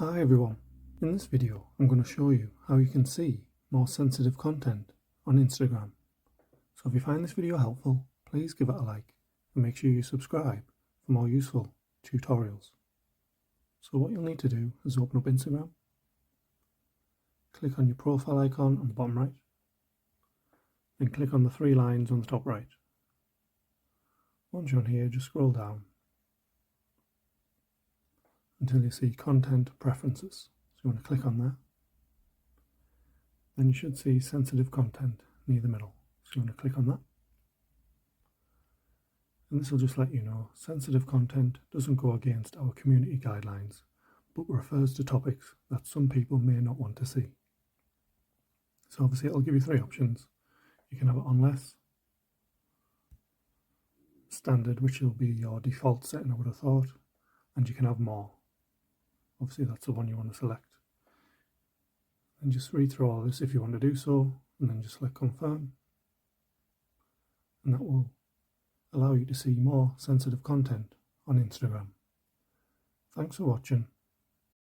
Hi everyone, in this video I'm going to show you how you can see more sensitive content on Instagram. So if you find this video helpful, please give it a like and make sure you subscribe for more useful tutorials. So what you'll need to do is open up Instagram, click on your profile icon on the bottom right, then click on the three lines on the top right. Once you're on here, just scroll down until you see Content Preferences. So you want to click on that. Then you should see Sensitive Content near the middle. So you want to click on that. And this will just let you know sensitive content doesn't go against our community guidelines, but refers to topics that some people may not want to see. So obviously it'll give you three options. You can have it on less, standard, which will be your default setting I would have thought, and you can have more. Obviously that's the one you want to select. And just read through all this if you want to do so, and then just click confirm. And that will allow you to see more sensitive content on Instagram. Thanks for watching.